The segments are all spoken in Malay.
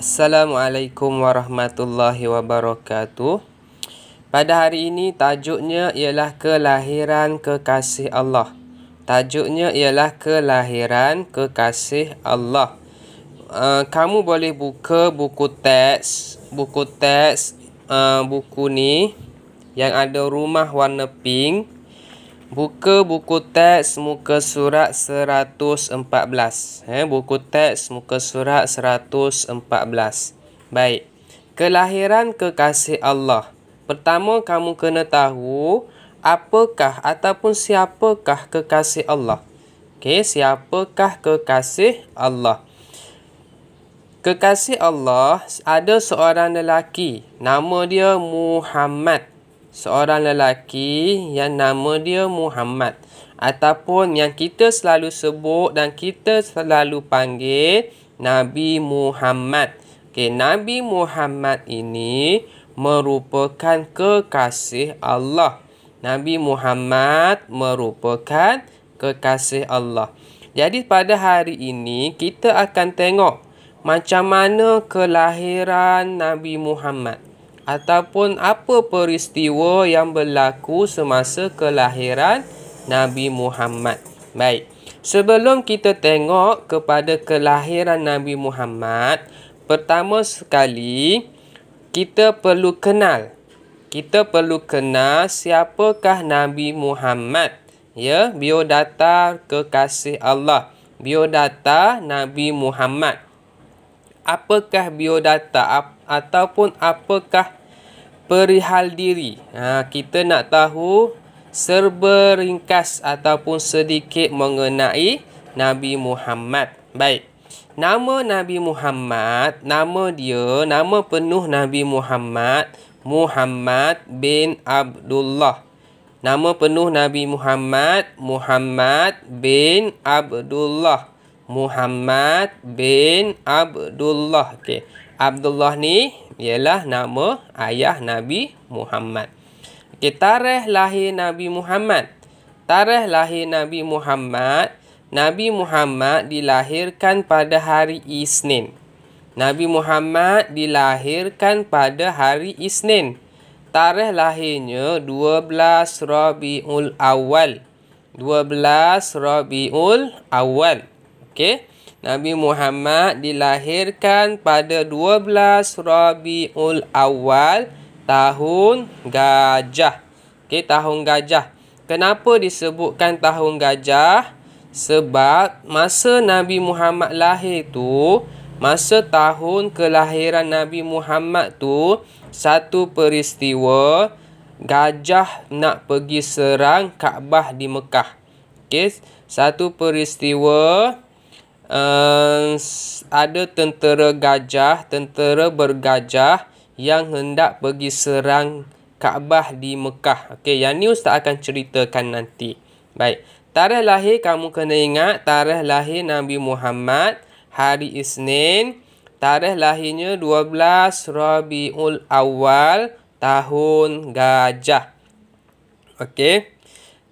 Assalamualaikum warahmatullahi wabarakatuh. Pada hari ini tajuknya ialah kelahiran kekasih Allah. Tajuknya ialah kelahiran kekasih Allah. Kamu boleh buka buku teks buku ni yang ada rumah warna pink. Buka buku teks muka surat 114. Buku teks muka surat 114. Baik. Kelahiran kekasih Allah. Pertama kamu kena tahu apakah ataupun siapakah kekasih Allah. Okey, siapakah kekasih Allah? Kekasih Allah ada seorang lelaki, nama dia Muhammad. Seorang lelaki yang nama dia Muhammad, ataupun yang kita selalu sebut dan kita selalu panggil Nabi Muhammad. Okey, Nabi Muhammad ini merupakan kekasih Allah. Nabi Muhammad merupakan kekasih Allah. Jadi pada hari ini kita akan tengok macam mana kelahiran Nabi Muhammad, ataupun apa peristiwa yang berlaku semasa kelahiran Nabi Muhammad. Baik, sebelum kita tengok kepada kelahiran Nabi Muhammad, pertama sekali kita perlu kenal siapakah Nabi Muhammad. Ya, biodata kekasih Allah, biodata Nabi Muhammad. Apakah biodata ataupun apakah perihal diri? Kita nak tahu serba ringkas ataupun sedikit mengenai Nabi Muhammad. Baik. Nama Nabi Muhammad, nama penuh Nabi Muhammad, Muhammad bin Abdullah. Nama penuh Nabi Muhammad, Muhammad bin Abdullah. Muhammad bin Abdullah. Okey. Abdullah ni ialah nama ayah Nabi Muhammad. Okey, tarikh lahir Nabi Muhammad. Tarikh lahir Nabi Muhammad, Nabi Muhammad dilahirkan pada hari Isnin. Nabi Muhammad dilahirkan pada hari Isnin. Tarikh lahirnya 12 Rabiul Awal. 12 Rabiul Awal. Okey, Nabi Muhammad dilahirkan pada 12 Rabiul Awal tahun gajah. Okey, tahun gajah. Kenapa disebutkan tahun gajah? Sebab masa Nabi Muhammad lahir tu, masa tahun kelahiran Nabi Muhammad tu, satu peristiwa gajah nak pergi serang Kaabah di Mekah. Okey, satu peristiwa ada tentera bergajah yang hendak pergi serang Kaabah di Mekah. Okey, yang ni Ustaz akan ceritakan nanti. Baik, tarikh lahir kamu kena ingat, tarikh lahir Nabi Muhammad hari Isnin. Tarikh lahirnya 12 Rabiul Awal tahun gajah. Okey.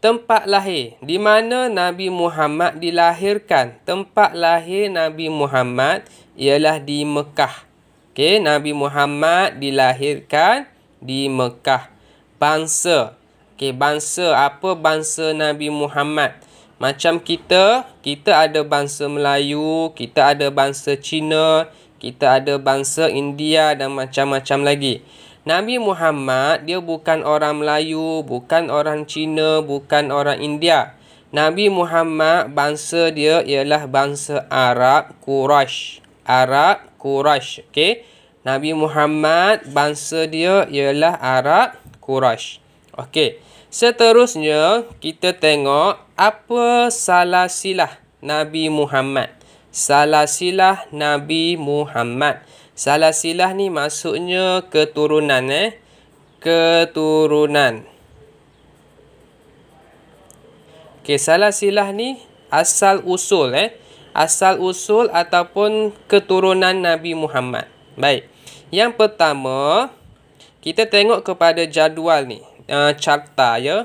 Tempat lahir, di mana Nabi Muhammad dilahirkan. Tempat lahir Nabi Muhammad ialah di Mekah. Okey, Nabi Muhammad dilahirkan di Mekah. Bangsa. Okey, bangsa, apa bangsa Nabi Muhammad? Macam kita ada bangsa Melayu, kita ada bangsa Cina, kita ada bangsa India dan macam-macam lagi. Nabi Muhammad dia bukan orang Melayu, bukan orang Cina, bukan orang India. Nabi Muhammad bangsa dia ialah bangsa Arab Quraisy. Arab Quraisy. Okey. Nabi Muhammad bangsa dia ialah Arab Quraisy. Okey. Seterusnya kita tengok apa salasilah Nabi Muhammad. Salasilah Nabi Muhammad. Salasilah ni maksudnya keturunan. Keturunan. Okey, salasilah ni asal usul. Asal usul ataupun keturunan Nabi Muhammad. Baik. Yang pertama, kita tengok kepada jadual ni. Carta ya.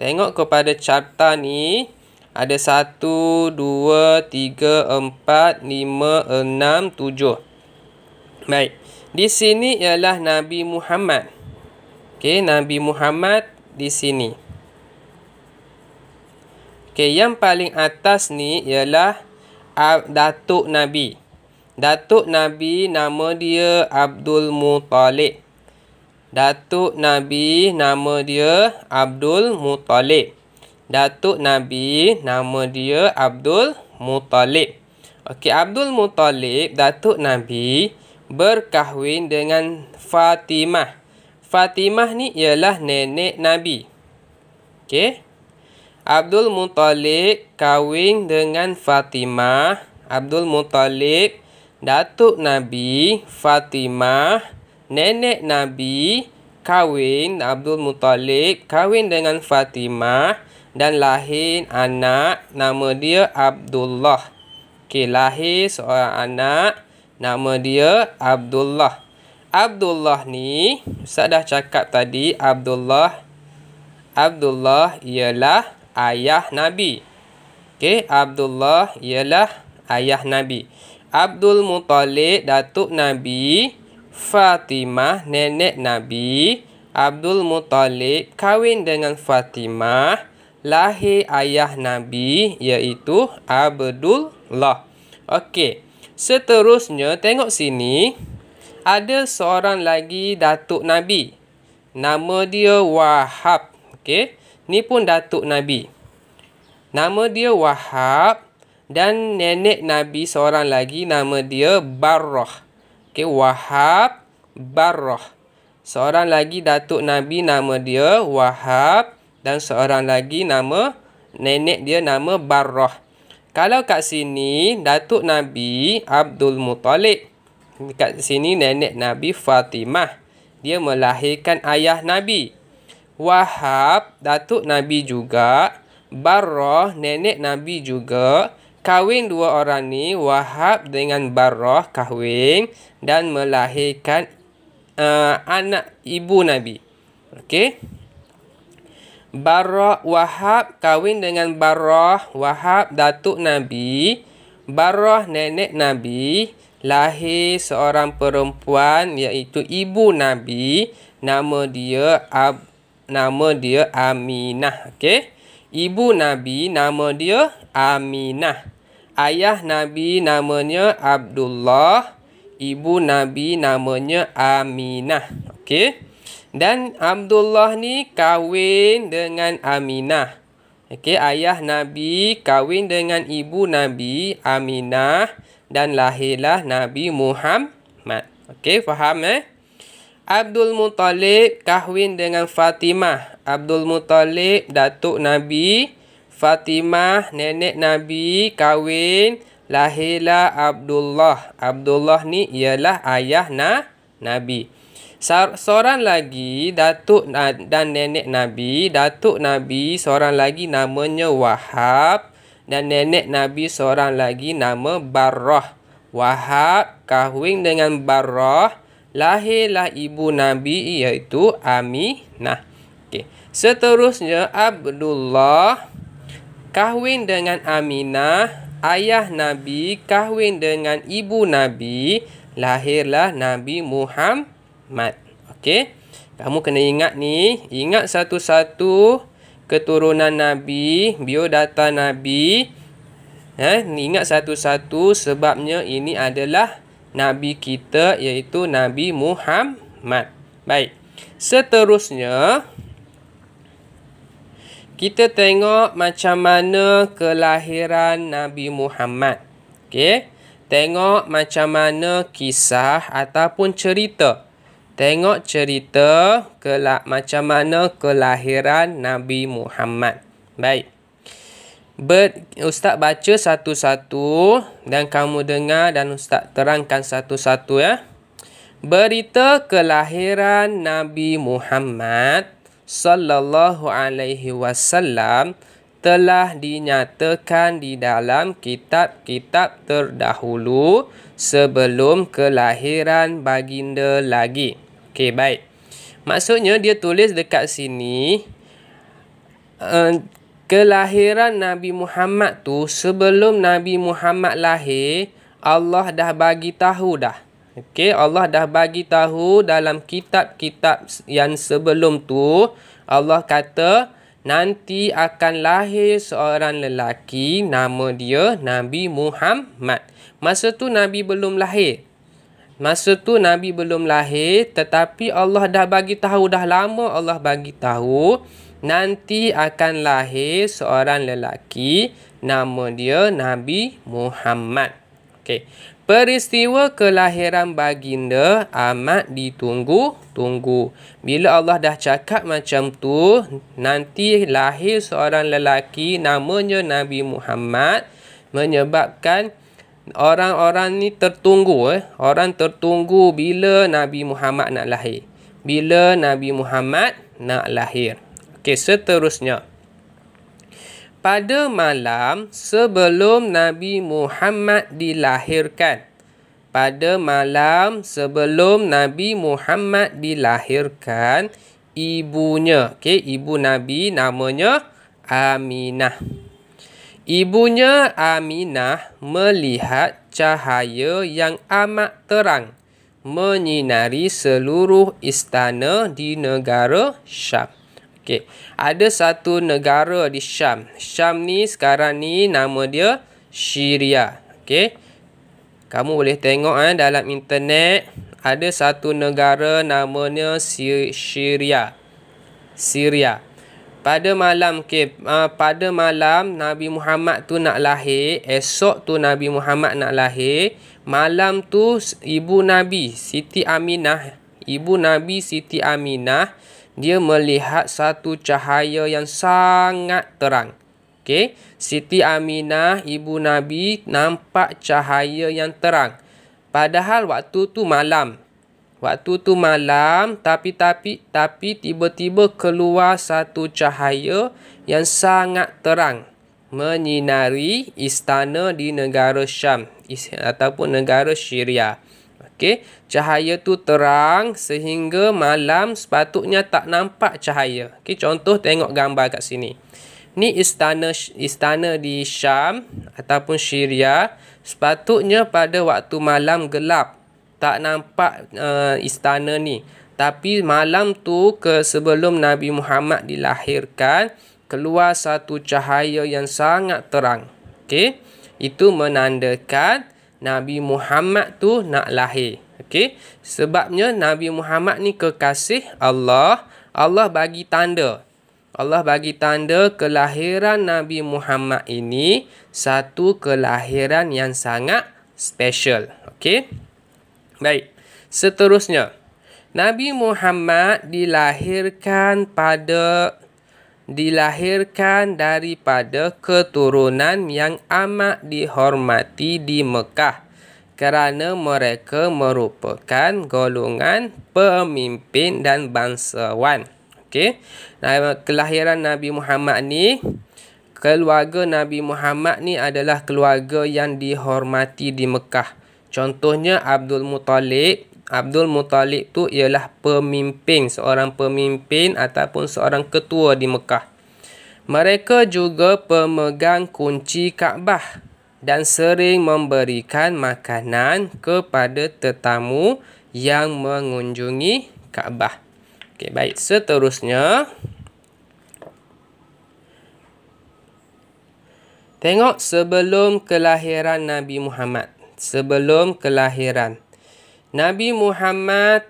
Tengok kepada carta ni. Ada 1, 2, 3, 4, 5, 6, 7. Baik. Di sini ialah Nabi Muhammad. Okey, Nabi Muhammad di sini. Okey, yang paling atas ni ialah datuk Nabi. Datuk Nabi nama dia Abdul Muttalib. Datuk Nabi nama dia Abdul Muttalib. Datuk Nabi nama dia Abdul Muttalib. Okey, Abdul Muttalib, datuk Nabi, berkahwin dengan Fatimah. Fatimah ni ialah nenek Nabi. Okey. Abdul Muttalib kahwin dengan Fatimah. Abdul Muttalib, datuk Nabi, Fatimah, nenek Nabi, kahwin. Abdul Muttalib kahwin dengan Fatimah dan lahir anak nama dia Abdullah. Okey, lahir seorang anak nama dia Abdullah. Abdullah ni, Ustaz dah cakap tadi, Abdullah ialah ayah Nabi. Okey, Abdullah ialah ayah Nabi. Abdul Muttalib, datuk Nabi, Fatimah, nenek Nabi. Abdul Muttalib kahwin dengan Fatimah, lahir ayah Nabi iaitu Abdullah. Okey, seterusnya tengok sini. Ada seorang lagi datuk Nabi. Nama dia Wahab. Okey, ni pun datuk Nabi. Nama dia Wahab dan nenek Nabi seorang lagi nama dia Barrah. Okey, Wahab, Barrah. Seorang lagi datuk Nabi nama dia Wahab dan seorang lagi nama nenek dia nama Barrah. Kalau kat sini datuk Nabi Abdul Muttalib. Kat sini nenek Nabi Fatimah. Dia melahirkan ayah Nabi. Wahab, datuk Nabi juga. Barrah, nenek Nabi juga. Kahwin dua orang ni, Wahab dengan Barrah kahwin dan melahirkan anak ibu Nabi. Okey. Barrah, Wahab kahwin dengan Barrah. Wahab, datuk Nabi. Barrah, nenek Nabi. Lahir seorang perempuan iaitu ibu Nabi, nama dia Aminah. Okey, ibu Nabi nama dia Aminah. Ayah Nabi namanya Abdullah, ibu Nabi namanya Aminah. Okey, dan Abdullah ni kahwin dengan Aminah. Okey, ayah Nabi kahwin dengan ibu Nabi Aminah dan lahirlah Nabi Muhammad. Okey, faham Abdul Muttalib kahwin dengan Fatimah. Abdul Muttalib datuk Nabi, Fatimah nenek Nabi kahwin, lahirlah Abdullah. Abdullah ni ialah ayah Nabi. Seorang lagi datuk dan nenek Nabi, datuk Nabi seorang lagi namanya Wahab. Dan nenek Nabi seorang lagi nama Barrah. Wahab kahwin dengan Barrah. Lahirlah ibu Nabi iaitu Aminah. Okey. Seterusnya Abdullah kahwin dengan Aminah. Ayah Nabi kahwin dengan ibu Nabi. Lahirlah Nabi Muhammad. Okey. Kamu kena ingat ni. Ingat satu-satu keturunan Nabi, biodata Nabi. Ingat satu-satu sebabnya ini adalah Nabi kita iaitu Nabi Muhammad. Baik. Seterusnya kita tengok macam mana kelahiran Nabi Muhammad. Okey. Tengok macam mana kisah ataupun cerita. Tengok cerita macam mana kelahiran Nabi Muhammad. Baik. Ustaz baca satu-satu dan kamu dengar dan Ustaz terangkan satu-satu Berita kelahiran Nabi Muhammad sallallahu alaihi wasallam telah dinyatakan di dalam kitab-kitab terdahulu sebelum kelahiran baginda lagi. Okey, baik. Maksudnya dia tulis dekat sini kelahiran Nabi Muhammad tu sebelum Nabi Muhammad lahir, Allah dah bagi tahu dah. Okey, Allah dah bagi tahu dalam kitab-kitab yang sebelum tu, Allah kata nanti akan lahir seorang lelaki, nama dia Nabi Muhammad. Masa tu Nabi belum lahir. Tetapi Allah dah bagi tahu, dah lama Allah bagi tahu nanti akan lahir seorang lelaki, nama dia Nabi Muhammad. Okey. Peristiwa kelahiran baginda amat ditunggu-tunggu. Bila Allah dah cakap macam tu, nanti lahir seorang lelaki namanya Nabi Muhammad, menyebabkan orang-orang ni tertunggu. Orang tertunggu bila Nabi Muhammad nak lahir. Okey, seterusnya. Pada malam sebelum Nabi Muhammad dilahirkan. Ibunya, ibu Nabi namanya Aminah. Ibunya Aminah melihat cahaya yang amat terang menyinari seluruh istana di negara Syam. Okey, ada satu negara di Syam. Syam ni sekarang ni nama dia Syria. Okey. Kamu boleh tengok dalam internet ada satu negara namanya Syria. Pada malam Nabi Muhammad tu nak lahir, esok tu Nabi Muhammad nak lahir, malam tu ibu Nabi Siti Aminah dia melihat satu cahaya yang sangat terang. Okey, Siti Aminah ibu Nabi nampak cahaya yang terang. Padahal waktu tu malam, tapi tiba-tiba keluar satu cahaya yang sangat terang menyinari istana di negara Syam ataupun negara Syria. Okey, cahaya tu terang sehingga malam sepatutnya tak nampak cahaya. Okey, contoh tengok gambar kat sini. Ni istana di Syam ataupun Syria. Sepatutnya pada waktu malam gelap, tak nampak istana ni. Tapi malam tu sebelum Nabi Muhammad dilahirkan, keluar satu cahaya yang sangat terang. Okey, itu menandakan Nabi Muhammad tu nak lahir. Okey, sebabnya Nabi Muhammad ni kekasih Allah. Allah bagi tanda kelahiran Nabi Muhammad ini satu kelahiran yang sangat special. Okey. Baik. Seterusnya, Nabi Muhammad dilahirkan daripada keturunan yang amat dihormati di Mekah kerana mereka merupakan golongan pemimpin dan bangsawan. Okey. Kelahiran Nabi Muhammad ni, keluarga Nabi Muhammad ni adalah keluarga yang dihormati di Mekah. Contohnya Abdul Muttalib. Abdul Muttalib tu ialah seorang pemimpin ataupun seorang ketua di Mekah. Mereka juga pemegang kunci Kaabah dan sering memberikan makanan kepada tetamu yang mengunjungi Kaabah. Okey, baik, seterusnya. Tengok sebelum kelahiran Nabi Muhammad. Nabi Muhammad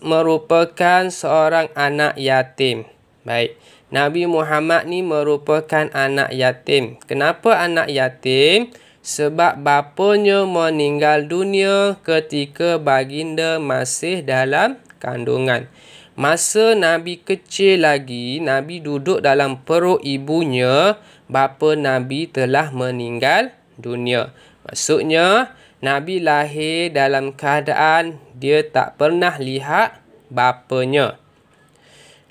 merupakan seorang anak yatim. Baik, Nabi Muhammad ni merupakan anak yatim. Kenapa anak yatim? Sebab bapanya meninggal dunia ketika baginda masih dalam kandungan. Masa Nabi kecil lagi, Nabi duduk dalam perut ibunya, bapa Nabi telah meninggal dunia. Maksudnya, Nabi lahir dalam keadaan dia tak pernah lihat bapanya.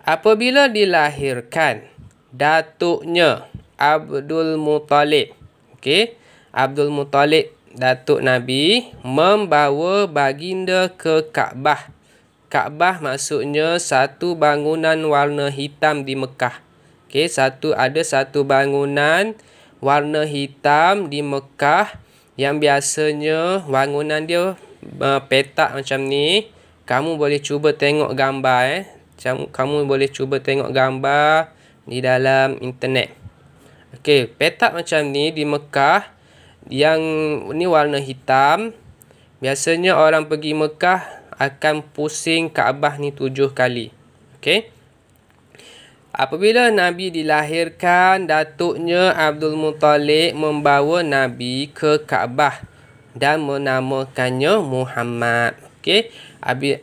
Apabila dilahirkan, datuknya Abdul Muttalib, okey, Abdul Muttalib, datuk Nabi, membawa baginda ke Kaabah. Kaabah maksudnya satu bangunan warna hitam di Mekah. Okey, ada satu bangunan warna hitam di Mekah yang biasanya bangunan dia petak macam ni, kamu boleh cuba tengok gambar kamu boleh cuba tengok gambar di dalam internet. Okey, petak macam ni di Mekah, yang ni warna hitam. Biasanya orang pergi Mekah akan pusing Kaabah ni 7 kali. Okey. Apabila Nabi dilahirkan, datuknya Abdul Muttalib membawa Nabi ke Kaabah dan menamakannya Muhammad. Okey.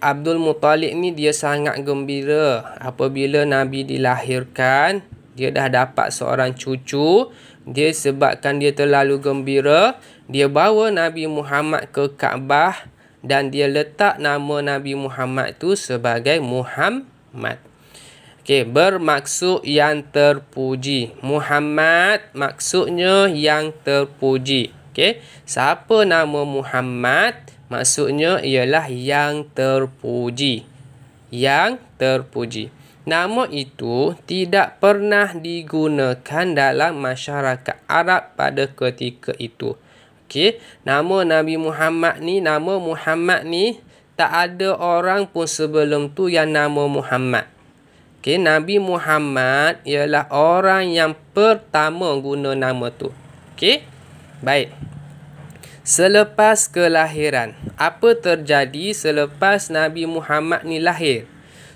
Abdul Muttalib ni dia sangat gembira apabila Nabi dilahirkan. Dia dah dapat seorang cucu. Dia sebabkan dia terlalu gembira, dia bawa Nabi Muhammad ke Kaabah dan dia letak nama Nabi Muhammad tu sebagai Muhammad. Okey, bermaksud yang terpuji. Muhammad maksudnya yang terpuji. Okey, siapa nama Muhammad? Maksudnya ialah yang terpuji. Yang terpuji. Nama itu tidak pernah digunakan dalam masyarakat Arab pada ketika itu. Okey, nama Nabi Muhammad ni, nama Muhammad ni tak ada orang pun sebelum tu yang nama Muhammad. Okey, Nabi Muhammad ialah orang yang pertama guna nama tu. Okey, baik. Selepas kelahiran, apa terjadi selepas Nabi Muhammad ni lahir?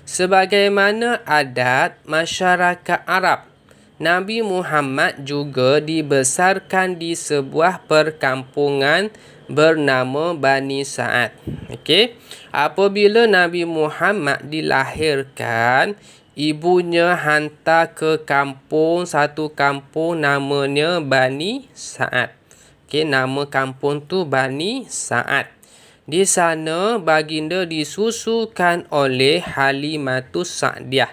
Sebagaimana adat masyarakat Arab, Nabi Muhammad juga dibesarkan di sebuah perkampungan bernama Bani Sa'ad. Okey, apabila Nabi Muhammad dilahirkan, ibunya hantar ke kampung, satu kampung namanya Bani Sa'ad. Okey, nama kampung tu Bani Sa'ad. Di sana baginda disusukan oleh Halimatus Sa'diyah.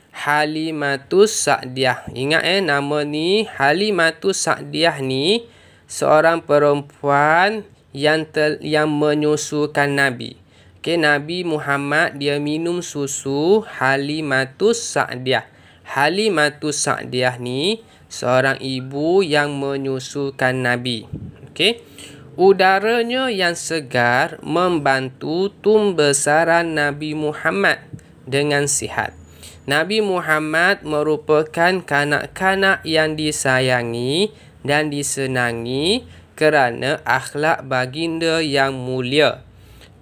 Halimatus Sa'diyah. Ingat nama ni, Halimatus Sa'diyah ni seorang perempuan yang menyusukan Nabi. Okey, Nabi Muhammad dia minum susu Halimatus Sa'diyah. Halimatus Sa'diyah ni seorang ibu yang menyusukan Nabi. Okey. Udaranya yang segar membantu tumbesaran Nabi Muhammad dengan sihat. Nabi Muhammad merupakan kanak-kanak yang disayangi dan disenangi kerana akhlak baginda yang mulia.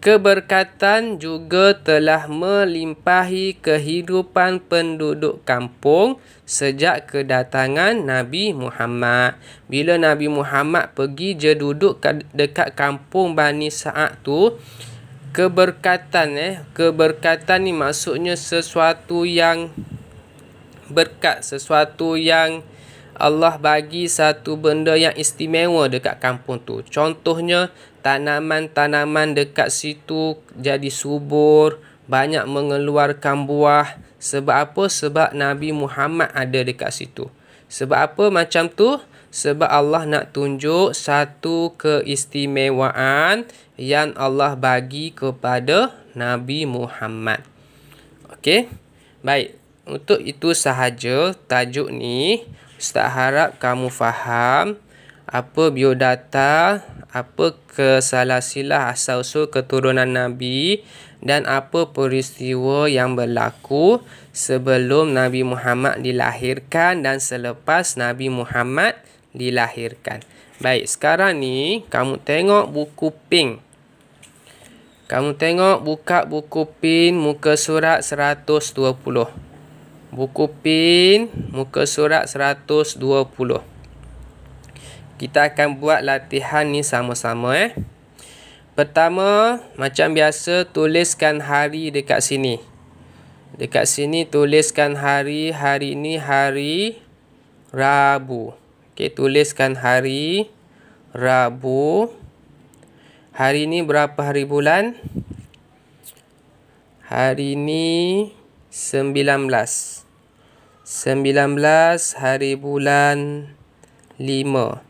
Keberkatan juga telah melimpahi kehidupan penduduk kampung sejak kedatangan Nabi Muhammad. Bila Nabi Muhammad pergi je duduk dekat kampung Bani Sa'ad tu, keberkatan ni maksudnya sesuatu yang berkat, sesuatu yang Allah bagi satu benda yang istimewa dekat kampung tu. Contohnya tanaman-tanaman dekat situ jadi subur, banyak mengeluarkan buah. Sebab apa? Sebab Nabi Muhammad ada dekat situ. Sebab apa macam tu? Sebab Allah nak tunjuk satu keistimewaan yang Allah bagi kepada Nabi Muhammad. Okey? Baik. Untuk itu sahaja tajuk ni. Ustaz harap kamu faham apa biodata, apa kesalasilah asal-usul keturunan Nabi dan apa peristiwa yang berlaku sebelum Nabi Muhammad dilahirkan dan selepas Nabi Muhammad dilahirkan. Baik, sekarang ni kamu tengok buku pink. Kamu tengok, buka buku pink muka surat 120. Buku pin muka surat 120. Kita akan buat latihan ni sama-sama Pertama, macam biasa tuliskan hari dekat sini. Dekat sini tuliskan hari. Hari ni hari Rabu. Okey, tuliskan hari Rabu. Hari ni berapa hari bulan? Hari ni 19 hari bulan 5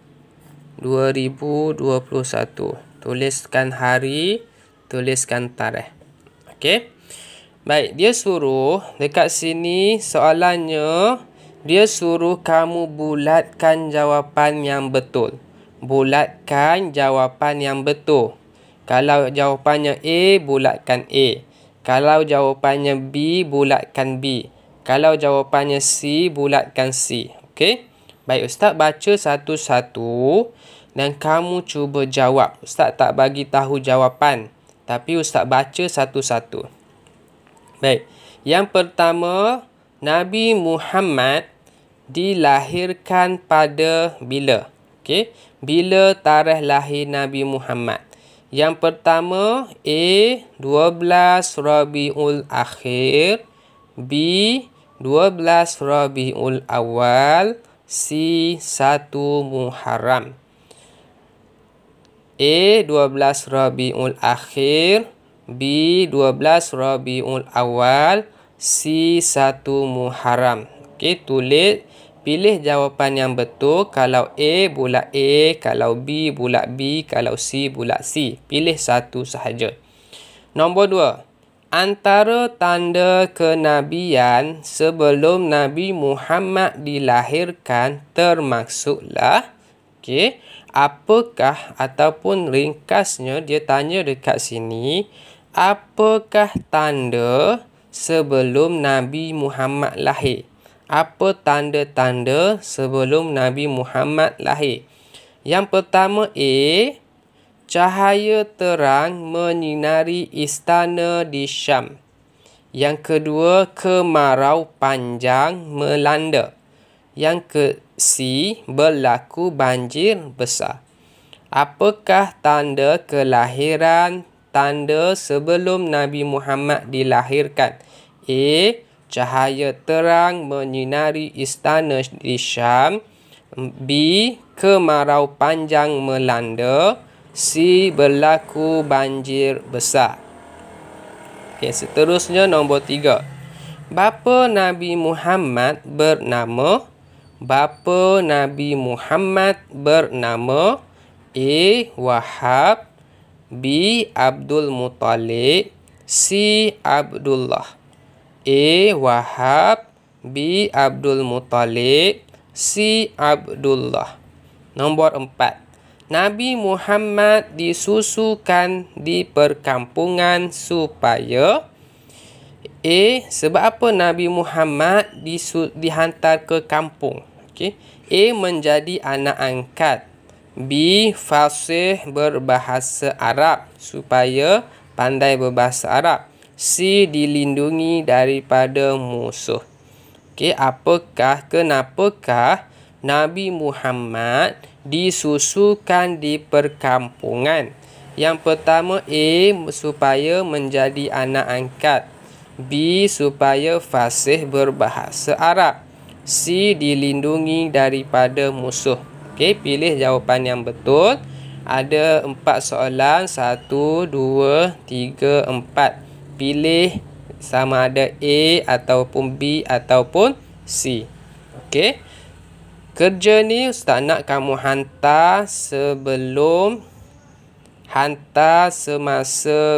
2021. Tuliskan hari, tuliskan tarikh. Okey. Baik, dia suruh dekat sini soalannya, dia suruh kamu bulatkan jawapan yang betul. Bulatkan jawapan yang betul. Kalau jawapannya A, bulatkan A. Kalau jawapannya B, bulatkan B. Kalau jawapannya C, bulatkan C. Okey? Baik, Ustaz baca satu-satu dan kamu cuba jawab. Ustaz tak bagi tahu jawapan, tapi Ustaz baca satu-satu. Baik. Yang pertama, Nabi Muhammad dilahirkan pada bila? Okey. Bila tarikh lahir Nabi Muhammad? Yang pertama, A 12 Rabiul Akhir, B 12 Rabiul Awal, C 1 Muharram. A 12 Rabiul Akhir, B 12 Rabiul Awal, C 1 Muharram. Okey, tulis, pilih jawapan yang betul. Kalau A, bulat A. Kalau B, bulat B. Kalau C, bulat C. Pilih satu sahaja. Nombor 2. Antara tanda kenabian sebelum Nabi Muhammad dilahirkan termaksudlah, okey, apakah, ataupun ringkasnya dia tanya dekat sini, apakah tanda sebelum Nabi Muhammad lahir? Apa tanda-tanda sebelum Nabi Muhammad lahir? Yang pertama A, cahaya terang menyinari istana di Syam. Yang kedua, kemarau panjang melanda. Yang ke C, berlaku banjir besar. Apakah tanda kelahiran, tanda sebelum Nabi Muhammad dilahirkan? A, cahaya terang menyinari istana di Syam. B, kemarau panjang melanda. C, berlaku banjir besar. Okey, seterusnya nombor 3. Bapa Nabi Muhammad bernama? Bapa Nabi Muhammad bernama A, Wahab, B, Abdul Muttalib, C, Abdullah. A, Wahab, B, Abdul Muttalib, C, Abdullah. Nombor 4. Nabi Muhammad disusukan di perkampungan supaya A, sebab apa Nabi Muhammad dihantar ke kampung? Okey. A, menjadi anak angkat. B, fasih berbahasa Arab supaya pandai berbahasa Arab. C, dilindungi daripada musuh. Okey, kenapakah Nabi Muhammad disusukan di perkampungan? Yang pertama A, supaya menjadi anak angkat. B, supaya fasih berbahasa Arab. C, dilindungi daripada musuh. Okey, pilih jawapan yang betul. Ada 4 soalan. 1, 2, 3, 4. Pilih sama ada A ataupun B ataupun C. Okey. Kerja ni Ustaz nak kamu hantar semasa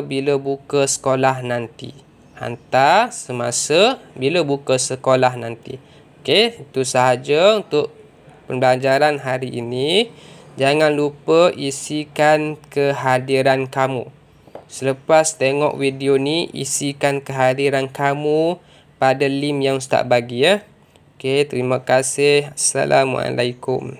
bila buka sekolah nanti. Hantar semasa bila buka sekolah nanti. Okey, itu sahaja untuk pembelajaran hari ini. Jangan lupa isikan kehadiran kamu. Selepas tengok video ni, isikan kehadiran kamu pada link yang Ustaz bagi ya. Okey, terima kasih. Assalamualaikum.